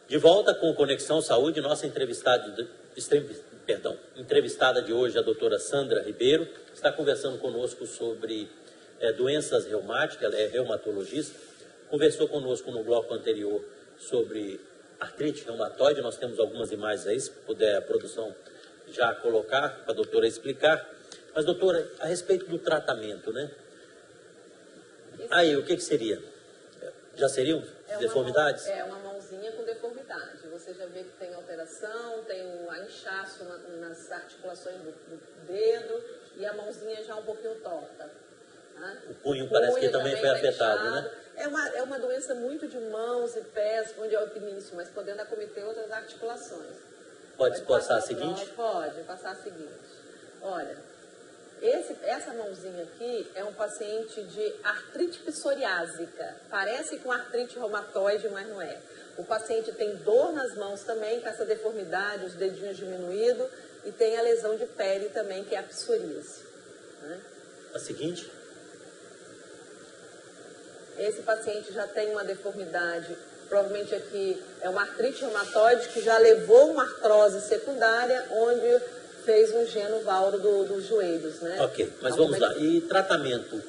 De volta com o Conexão Saúde, nossa entrevistada de hoje, a doutora Sandra Ribeiro, está conversando conosco sobre doenças reumáticas, ela é reumatologista, conversou conosco no bloco anterior sobre artrite reumatoide, nós temos algumas imagens aí, se puder a produção já colocar, para a doutora explicar. Mas, doutora, a respeito do tratamento, né? Aí, o que seria? Já seriam deformidades? É uma mãozinha com deformidade. Você já vê que tem alteração, tem um inchaço nas articulações do dedo e a mãozinha já um pouquinho torta. Né? O punho parece que também foi afetado, inchado, né? É uma doença muito de mãos e pés, onde é o início, mas podendo acometer outras articulações. Pode passar a seguinte? Pode passar a seguinte. Olha, essa mãozinha aqui é um paciente de artrite psoriásica. Parece com artrite reumatoide, mas não é. O paciente tem dor nas mãos também, com essa deformidade, os dedinhos diminuídos, e tem a lesão de pele também, que é a psoríase. Né? A seguinte? Esse paciente já tem uma deformidade, provavelmente aqui é uma artrite reumatoide, que já levou uma artrose secundária, onde fez um geno valro dos joelhos, né? Ok, mas vamos lá. E tratamento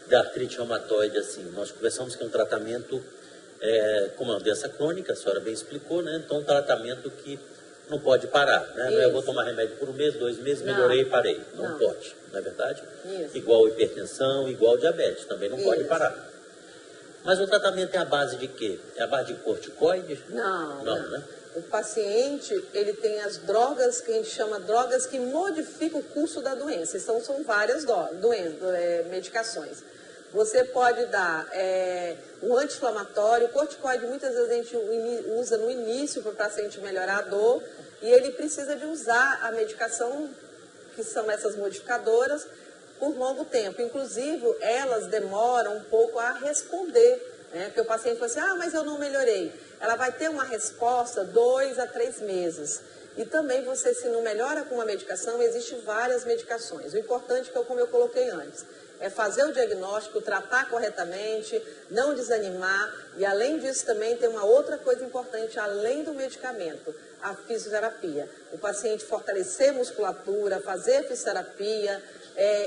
da artrite reumatoide, assim, nós conversamos que é um tratamento, como é uma doença crônica, a senhora bem explicou, né? Então, um tratamento que não pode parar, né? Não é, eu vou tomar remédio por 1 mês, 2 meses, melhorei e parei. Não pode, não é verdade? Isso. Igual hipertensão, igual diabetes, também não pode parar. Mas o tratamento é a base de quê? É a base de corticoide? Não. Né? O paciente, ele tem as drogas que a gente chama drogas que modificam o curso da doença. Então, são várias medicações. Você pode dar um anti-inflamatório, o corticoide muitas vezes a gente usa no início para o paciente melhorar a dor, e ele precisa de usar a medicação, que são essas modificadoras, por longo tempo. Inclusive, elas demoram um pouco a responder, né? Porque o paciente fala assim, mas eu não melhorei. Ela vai ter uma resposta 2 a 3 meses. E também você, se não melhora com uma medicação, existem várias medicações. O importante, como eu coloquei antes, é fazer o diagnóstico, tratar corretamente, não desanimar. E além disso também tem uma outra coisa importante, além do medicamento, a fisioterapia. O paciente fortalecer a musculatura, fazer a fisioterapia.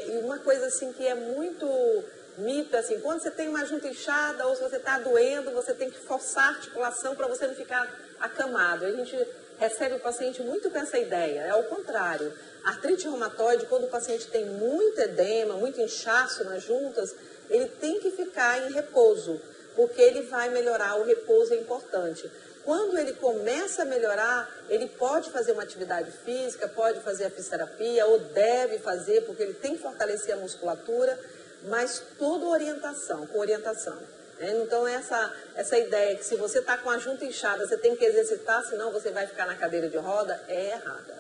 E uma coisa assim que é muito mito, assim, quando você tem uma junta inchada ou se você está doendo, você tem que forçar a articulação para você não ficar acamado. A gente recebe o paciente muito com essa ideia, é ao contrário. Artrite reumatoide, quando o paciente tem muito edema, muito inchaço nas juntas, ele tem que ficar em repouso, porque ele vai melhorar, o repouso é importante. Quando ele começa a melhorar, ele pode fazer uma atividade física, pode fazer a fisioterapia, ou deve fazer, porque ele tem que fortalecer a musculatura, mas tudo com orientação. Então, essa ideia que se você está com a junta inchada, você tem que exercitar, senão você vai ficar na cadeira de roda, é errada.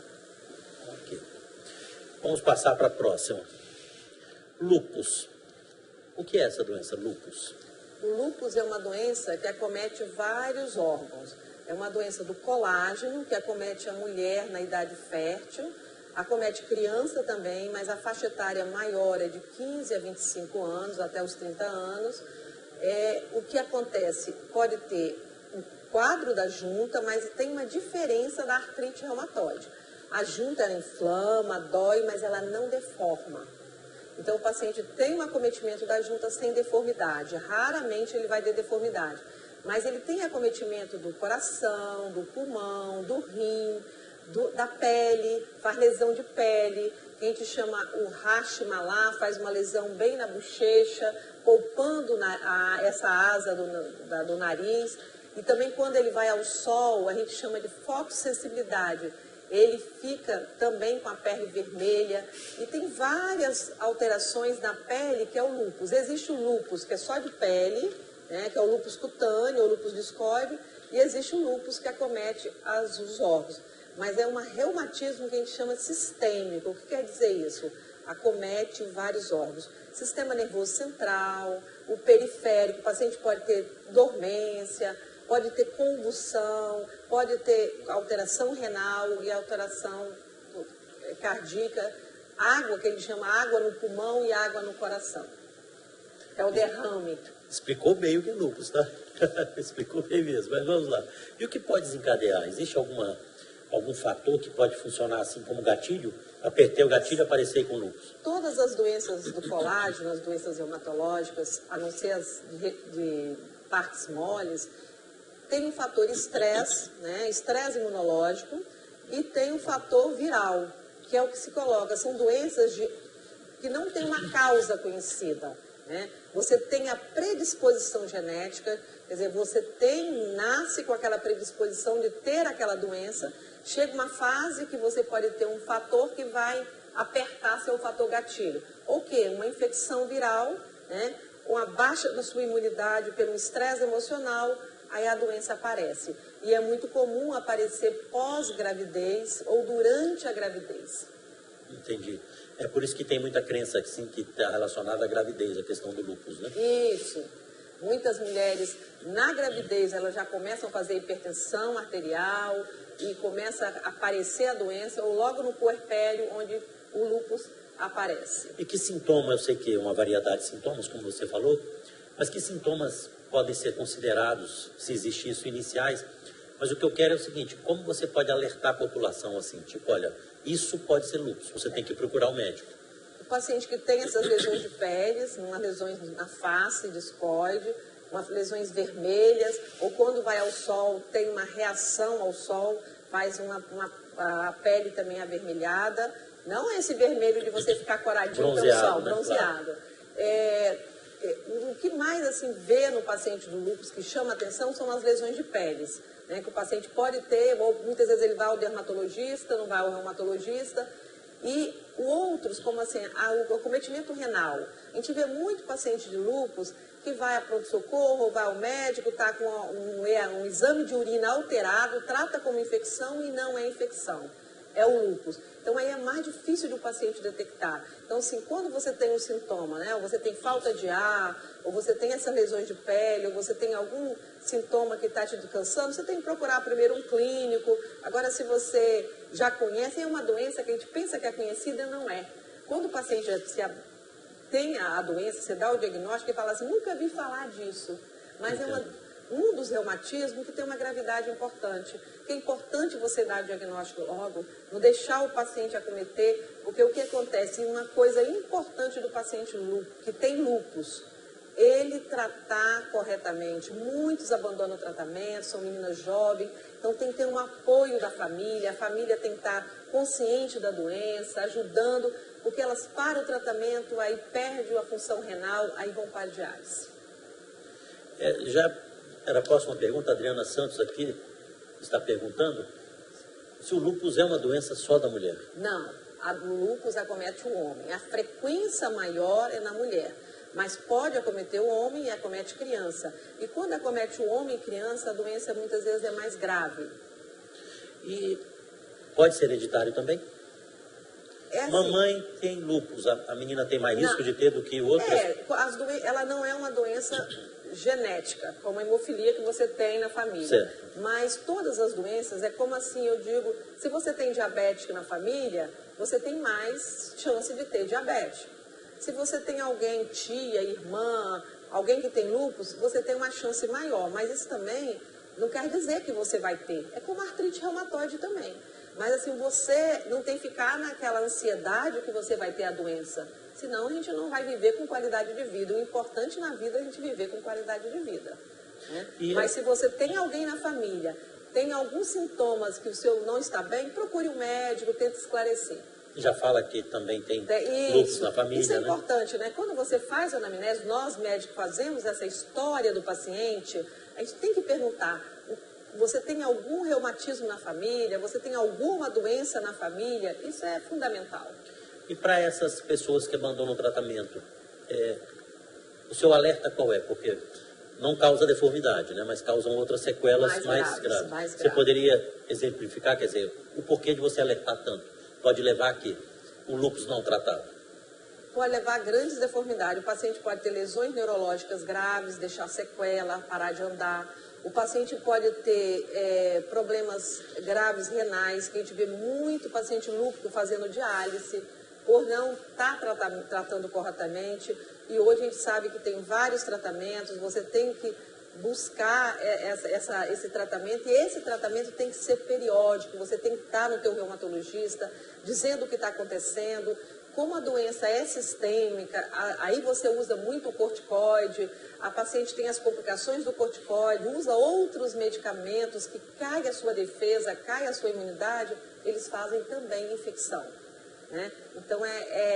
Ok. Vamos passar para a próxima. Lúpus. O que é essa doença, lúpus? O lúpus é uma doença que acomete vários órgãos. É uma doença do colágeno, que acomete a mulher na idade fértil, acomete criança também, mas a faixa etária maior é de 15 a 25 anos, até os 30 anos. O que acontece? Pode ter um quadro da junta, mas tem uma diferença da artrite reumatoide. A junta, ela inflama, dói, mas ela não deforma. Então, o paciente tem um acometimento da junta sem deformidade. Raramente ele vai ter deformidade. Mas ele tem acometimento do coração, do pulmão, do rim, da pele, faz lesão de pele, que a gente chama o rash malar, faz uma lesão bem na bochecha, poupando essa asa do nariz. E também quando ele vai ao sol, a gente chama de fotossensibilidade. Ele fica também com a pele vermelha e tem várias alterações na pele, que é o lúpus. Existe o lúpus, que é só de pele, né, que é o lúpus cutâneo, o lúpus discoide, e existe o lúpus que acomete os órgãos. Mas é um reumatismo que a gente chama sistêmico. O que quer dizer isso? Acomete vários órgãos. Sistema nervoso central, o periférico, o paciente pode ter dormência, pode ter convulsão, pode ter alteração renal e alteração cardíaca, água, que a gente chama água no pulmão e água no coração. É o derrame. Explicou bem o que é lúpus, tá? Explicou bem mesmo, mas vamos lá. E o que pode desencadear? Existe algum fator que pode funcionar assim como gatilho? Apertei o gatilho e aparecer com lúpus? Todas as doenças do colágeno, as doenças reumatológicas, a não ser as de partes moles, tem um fator estresse, né? Estresse imunológico, e tem um fator viral, que é o que se coloca. São doenças que não tem uma causa conhecida, né? Você tem a predisposição genética, quer dizer, você nasce com aquela predisposição de ter aquela doença, chega uma fase que você pode ter um fator que vai apertar seu fator gatilho. Ou que? Uma infecção viral, né? Uma baixa da sua imunidade pelo estresse emocional, aí a doença aparece. E é muito comum aparecer pós-gravidez ou durante a gravidez. Entendi. É por isso que tem muita crença assim, que está relacionada à gravidez, a questão do lúpus, né? Isso. Muitas mulheres, na gravidez, elas já começam a fazer hipertensão arterial e começa a aparecer a doença, ou logo no puerpério, onde o lúpus aparece. E que sintoma, eu sei que é uma variedade de sintomas, como você falou, mas que sintomas podem ser considerados, se existe isso, iniciais? Mas o que eu quero é o seguinte, como você pode alertar a população assim, tipo, olha, isso pode ser lúpus, você tem que procurar o médico. O paciente que tem essas lesões de peles, umas lesões na face, discoide, umas lesões vermelhas, ou quando vai ao sol, tem uma reação ao sol, faz a pele também avermelhada. Não é esse vermelho de você ficar coradinho pelo sol, bronzeado. O que mais assim vê no paciente do lúpus que chama atenção são as lesões de peles, né? Que o paciente pode ter, ou muitas vezes ele vai ao dermatologista, não vai ao reumatologista. E outros, como assim, o acometimento renal. A gente vê muito paciente de lúpus que vai a pronto-socorro, ou vai ao médico, está com um exame de urina alterado, trata como infecção e não é infecção. É o lúpus. Então, aí é mais difícil de o paciente detectar. Então, assim, quando você tem um sintoma, né? Ou você tem falta de ar, ou você tem essas lesões de pele, ou você tem algum sintoma que está te cansando, você tem que procurar primeiro um clínico. Agora, se você já conhece, é uma doença que a gente pensa que é conhecida e não é. Quando o paciente tem a doença, você dá o diagnóstico e fala assim, nunca vi falar disso. Mas é um dos reumatismos que tem uma gravidade importante. Que é importante você dar o diagnóstico logo, não deixar o paciente acometer, porque o que acontece, uma coisa importante do paciente que tem lúpus, ele tratar corretamente. Muitos abandonam o tratamento, são meninas jovens, então tem que ter um apoio da família, a família tem que estar consciente da doença, ajudando, porque elas param o tratamento, aí perdem a função renal, aí vão para a diálise. Já era a próxima pergunta, a Adriana Santos aqui está perguntando se o lúpus é uma doença só da mulher. Não, o lúpus acomete o homem. A frequência maior é na mulher, mas pode acometer o homem e acomete criança. E quando acomete o homem e criança, a doença muitas vezes é mais grave. E pode ser hereditário também? Assim, mamãe tem lúpus, a menina tem mais risco de ter do que outras? Ela não é uma doença genética, como a hemofilia que você tem na família. Certo. Mas todas as doenças, é como assim, eu digo, se você tem diabético na família, você tem mais chance de ter diabetes. Se você tem alguém, tia, irmã, alguém que tem lúpus, você tem uma chance maior. Mas isso também não quer dizer que você vai ter. É como artrite reumatoide também. Mas assim, você não tem que ficar naquela ansiedade que você vai ter a doença. Senão a gente não vai viver com qualidade de vida. O importante na vida é a gente viver com qualidade de vida. Né? Mas se você tem alguém na família, tem alguns sintomas que o seu não está bem, procure um médico, tente esclarecer. Já fala que também tem lúpus na família, isso é né? importante, né? Quando você faz a anamnese, nós médicos fazemos essa história do paciente, a gente tem que perguntar, você tem algum reumatismo na família? Você tem alguma doença na família? Isso é fundamental. E para essas pessoas que abandonam o tratamento, o seu alerta qual é? Porque não causa deformidade, né? Mas causam outras sequelas mais graves. Você poderia exemplificar, quer dizer, o porquê de você alertar tanto? Pode levar a quê? O lúpus não tratado? Pode levar a grandes deformidades. O paciente pode ter lesões neurológicas graves, deixar sequela, parar de andar. O paciente pode ter problemas graves renais, que a gente vê muito paciente lúpico fazendo diálise, por não estar tratando corretamente. e hoje a gente sabe que tem vários tratamentos, você tem que buscar esse tratamento, e esse tratamento tem que ser periódico, você tem que estar no teu reumatologista, dizendo o que está acontecendo. Como a doença é sistêmica, aí você usa muito o corticoide, a paciente tem as complicações do corticoide, usa outros medicamentos que cai a sua defesa, cai a sua imunidade, eles fazem também infecção. Né? Então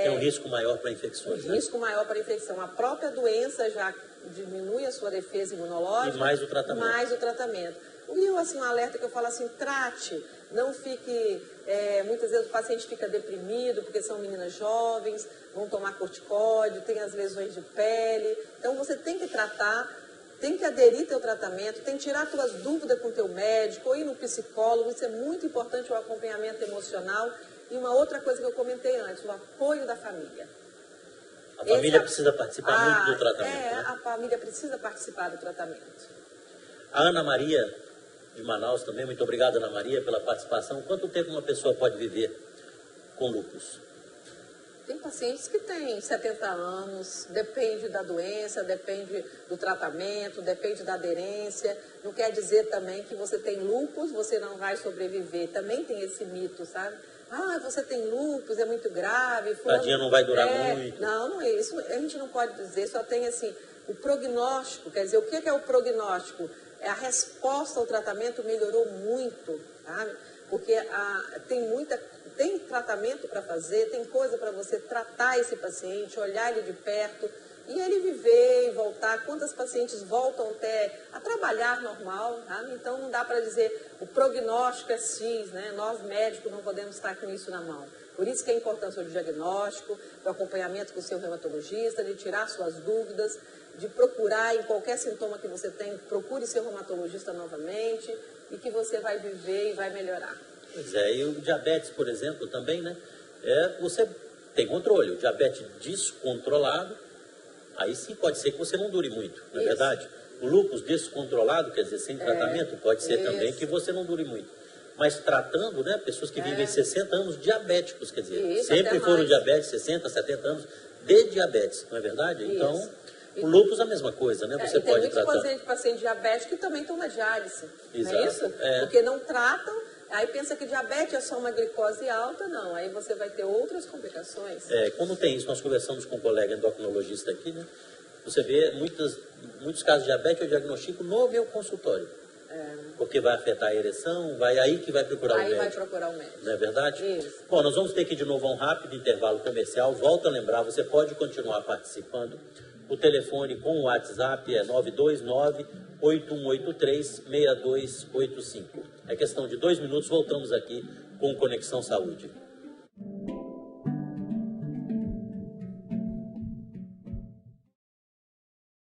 tem um risco maior para infecções. Risco maior para infecção. A própria doença já diminui a sua defesa imunológica. E mais o tratamento. Mais o tratamento. E assim, um alerta que eu falo assim, trate, não fique, muitas vezes o paciente fica deprimido, porque são meninas jovens, vão tomar corticóide, tem as lesões de pele. Então você tem que tratar, tem que aderir teu tratamento, tem que tirar tuas dúvidas com o teu médico, ou ir no psicólogo, isso é muito importante, o acompanhamento emocional. E uma outra coisa que eu comentei antes, o apoio da família. A família precisa participar muito do tratamento. Né? A família precisa participar do tratamento. A Ana Maria, de Manaus também, muito obrigado, Ana Maria, pela participação. Quanto tempo uma pessoa pode viver com lúpus? Tem pacientes que têm 70 anos, depende da doença, depende do tratamento, depende da aderência. Não quer dizer também que você tem lúpus, você não vai sobreviver. Também tem esse mito, sabe? Ah, você tem lúpus, é muito grave. Tadinha, não vai durar muito. Não é isso. A gente não pode dizer, só tem assim, o prognóstico. Quer dizer, o que é o prognóstico? A resposta ao tratamento melhorou muito, sabe? Porque tem tratamento para fazer, tem coisa para você tratar esse paciente, olhar ele de perto e ele viver e voltar. Quantas pacientes voltam até a trabalhar normal, sabe? Então não dá para dizer o prognóstico é X, né? Nós médicos não podemos estar com isso na mão. Por isso que é a importância do diagnóstico, do acompanhamento com o seu reumatologista, de tirar suas dúvidas, de procurar em qualquer sintoma que você tem, procure seu reumatologista novamente e que você vai viver e vai melhorar. Pois é, e o diabetes, por exemplo, também, né? Você tem controle, o diabetes descontrolado, aí sim pode ser que você não dure muito, não é verdade? O lúpus descontrolado, quer dizer, sem tratamento, pode ser também que você não dure muito. Mas tratando, né, pessoas que vivem 60 anos diabéticos, quer dizer, sempre foram diabetes, 60, 70 anos de diabetes, não é verdade? Isso. Então, o lúpus é a mesma coisa, né? Você pode tratar. Tem muitos pacientes diabéticos que também tomam diálise, exato. Não é isso? Porque não tratam, aí pensa que diabetes é só uma glicose alta, não. Aí você vai ter outras complicações. Como tem isso, nós conversamos com um colega endocrinologista aqui, né? Você vê muitos casos de diabetes, eu diagnostico no meu consultório. Porque vai afetar a ereção, aí que vai procurar o médico. Aí vai procurar o médico. Não é verdade? Isso. Bom, nós vamos ter que ir de novo a um rápido intervalo comercial. Volto a lembrar, você pode continuar participando. O telefone com o WhatsApp é 929-8183-6285. É questão de 2 minutos, voltamos aqui com Conexão Saúde.